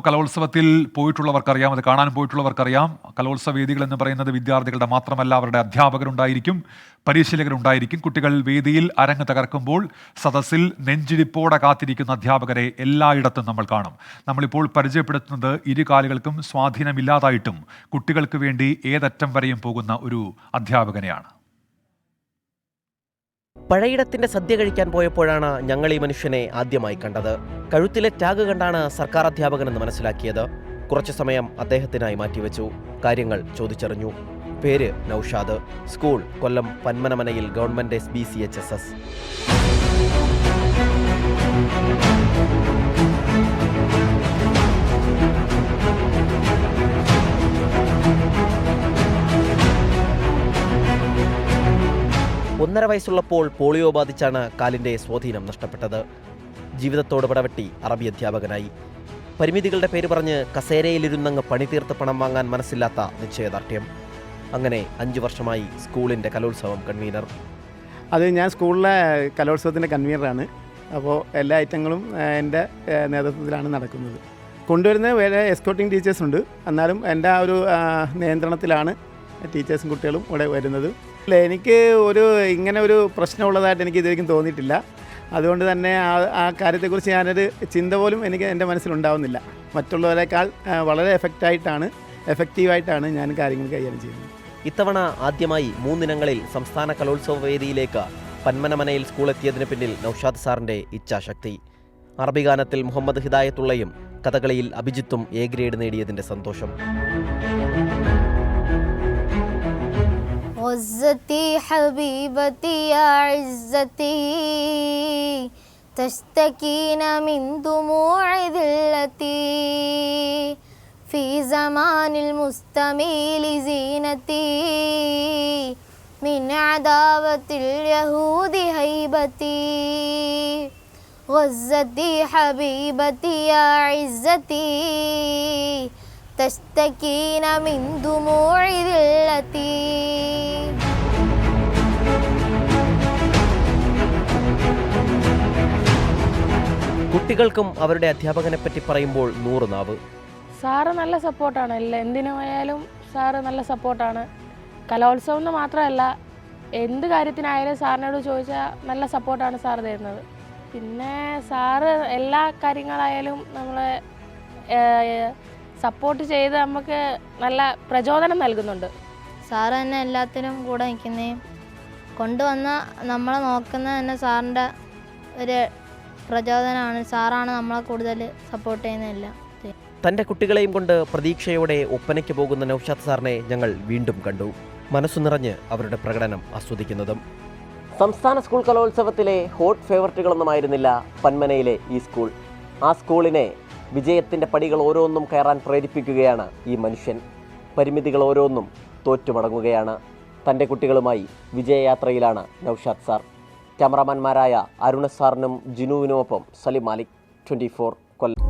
കലോത്സവത്തിൽ പോയിട്ടുള്ളവർക്കറിയാം, അത് കാണാൻ പോയിട്ടുള്ളവർക്കറിയാം. കലോത്സവ വേദികൾ എന്ന് പറയുന്നത് വിദ്യാർത്ഥികളുടെ മാത്രമല്ല, അവരുടെ അധ്യാപകരുണ്ടായിരിക്കും, പരിശീലകരുണ്ടായിരിക്കും. കുട്ടികൾ വേദിയിൽ അരങ്ങ് തകർക്കുമ്പോൾ സദസ്സിൽ നെഞ്ചിടിപ്പോടെ കാത്തിരിക്കുന്ന അധ്യാപകരെ എല്ലായിടത്തും നമ്മൾ കാണും. നമ്മളിപ്പോൾ പരിചയപ്പെടുത്തുന്നത് ഇരുകാലുകൾക്കും സ്വാധീനമില്ലാതായിട്ടും കുട്ടികൾക്ക് വേണ്ടി ഏതറ്റം വരെയും പോകുന്ന ഒരു അധ്യാപകനെയാണ്. പഴയിടത്തിന്റെ സദ്യ കഴിക്കാൻ പോയപ്പോഴാണ് ഞങ്ങൾ ഈ മനുഷ്യനെ ആദ്യമായി കണ്ടത്. കഴുത്തിലെ ടാഗ് കണ്ടാണ് സർക്കാർ അധ്യാപകനെന്ന് മനസ്സിലാക്കിയത്. കുറച്ചു സമയം അദ്ദേഹത്തിനായി മാറ്റിവെച്ചു. കാര്യങ്ങൾ ചോദിച്ചറിഞ്ഞു. പേര് നൌഷാദ്. സ്കൂൾ കൊല്ലം പന്മനമനയിൽ ഗവൺമെന്റ് SBCHSS. ഒന്നര വയസ്സുള്ളപ്പോൾ പോളിയോ ബാധിച്ചാണ് കാലിൻ്റെ സ്വാധീനം നഷ്ടപ്പെട്ടത്. ജീവിതത്തോട് പടവെട്ടി അറബി അധ്യാപകനായി. പരിമിതികളുടെ പേര് പറഞ്ഞ് കസേരയിലിരുന്നങ്ങ് പണി തീർത്ത് പണം വാങ്ങാൻ മനസ്സില്ലാത്ത നിശ്ചയദാർഢ്യം. അങ്ങനെ 5 വർഷമായി സ്കൂളിൻ്റെ കലോത്സവം കൺവീനർ. അത് ഞാൻ സ്കൂളിലെ കലോത്സവത്തിൻ്റെ കൺവീനറാണ്. അപ്പോൾ എല്ലാ ഐറ്റങ്ങളും എൻ്റെ നേതൃത്വത്തിലാണ് നടക്കുന്നത്. കൊണ്ടുവരുന്ന വേറെ എസ്കോർട്ടിംഗ് ടീച്ചേഴ്സ് ഉണ്ട്. എന്നാലും എൻ്റെ ആ ഒരു നിയന്ത്രണത്തിലാണ് ടീച്ചേഴ്സും കുട്ടികളും ഇവിടെ വരുന്നത്. എനിക്ക് ഇങ്ങനെ ഒരു പ്രശ്നമുള്ളതായിട്ട് എനിക്ക് ഇതുവരെയും തോന്നിയിട്ടില്ല. അതുകൊണ്ട് തന്നെ ആ കാര്യത്തെക്കുറിച്ച് ഞാനൊരു ചിന്ത പോലും എൻ്റെ മനസ്സിലുണ്ടാവുന്നില്ല. മറ്റുള്ളവരെക്കാൾ വളരെ എഫക്റ്റീവായിട്ടാണ് ഞാൻ കാര്യങ്ങൾ കൈകാര്യം ചെയ്യുന്നത്. ഇത്തവണ ആദ്യമായി 3 ഇനങ്ങളിൽ സംസ്ഥാന കലോത്സവ വേദിയിലേക്ക് പന്മനമനയിൽ സ്കൂൾ എത്തിയതിന് പിന്നിൽ നൌഷാദ് സാറിൻ്റെ ഇച്ഛാശക്തി. അറബി ഗാനത്തിൽ മുഹമ്മദ് ഹിദായത്തുള്ളയും കഥകളിയിൽ അഭിജിത്തും A ഗ്രേഡ് നേടിയതിൻ്റെ സന്തോഷം. عزتي حبيبتي يا عزتي تشتكين من دموع ذلتي في زمان المستميل زينتي من عداوة اليهود هيبتي غزتي حبيبتي يا عزتي تشتكين من دموع ذلتي. കുട്ടികൾക്കും അവരുടെ അധ്യാപകനെപ്പറ്റി പറയുമ്പോൾ 100 നാവ്. സാറ് നല്ല സപ്പോർട്ടാണ്. എന്തിനായാലും സാറ് നല്ല സപ്പോർട്ടാണ്. കലോത്സവം എന്ന് മാത്രമല്ല, എന്ത് കാര്യത്തിനായാലും സാറിനോട് ചോദിച്ചാൽ നല്ല സപ്പോർട്ടാണ് സാറ് തരുന്നത്. പിന്നെ സാറ് എല്ലാ കാര്യങ്ങളായാലും നമ്മളെ സപ്പോർട്ട് ചെയ്ത് നമുക്ക് നല്ല പ്രചോദനം നൽകുന്നുണ്ട്. സാറ് തന്നെ എല്ലാത്തിനും കൂടെ നിൽക്കുന്നേ, കൊണ്ടുവന്ന നമ്മളെ നോക്കുന്നത് തന്നെ സാറിൻ്റെ ഒരു പ്രചോദനമാണ്. സാറാണ് നമ്മളെ കൂടുതൽ സപ്പോർട്ട് ചെയ്യുന്നതല്ല. തൻ്റെ കുട്ടികളെയും കൊണ്ട് പ്രതീക്ഷയോടെ ഒപ്പനയ്ക്ക് പോകുന്ന നൌഷാദ് സാറിനെ ഞങ്ങൾ വീണ്ടും കണ്ടു. മനസ്സു നിറഞ്ഞ് അവരുടെ പ്രകടനം ആസ്വദിക്കുന്നതും. സംസ്ഥാന സ്കൂൾ കലോത്സവത്തിലെ ഹോട്ട് ഫേവററ്റുകളൊന്നുമായിരുന്നില്ല പന്മനയിലെ ഈ സ്കൂൾ. ആ സ്കൂളിനെ വിജയത്തിൻ്റെ പടികൾ ഓരോന്നും കയറാൻ പ്രേരിപ്പിക്കുകയാണ് ഈ മനുഷ്യൻ. പരിമിതികൾ ഓരോന്നും തോറ്റുമടങ്ങുകയാണ്. തൻ്റെ കുട്ടികളുമായി വിജയയാത്രയിലാണ് നൌഷാദ് സാർ. ക്യാമറാമാൻമാരായ അരുണ സാറിനും ജിനുവിനുമൊപ്പം സലിം മാലിക്, 24 കൊല്ലം.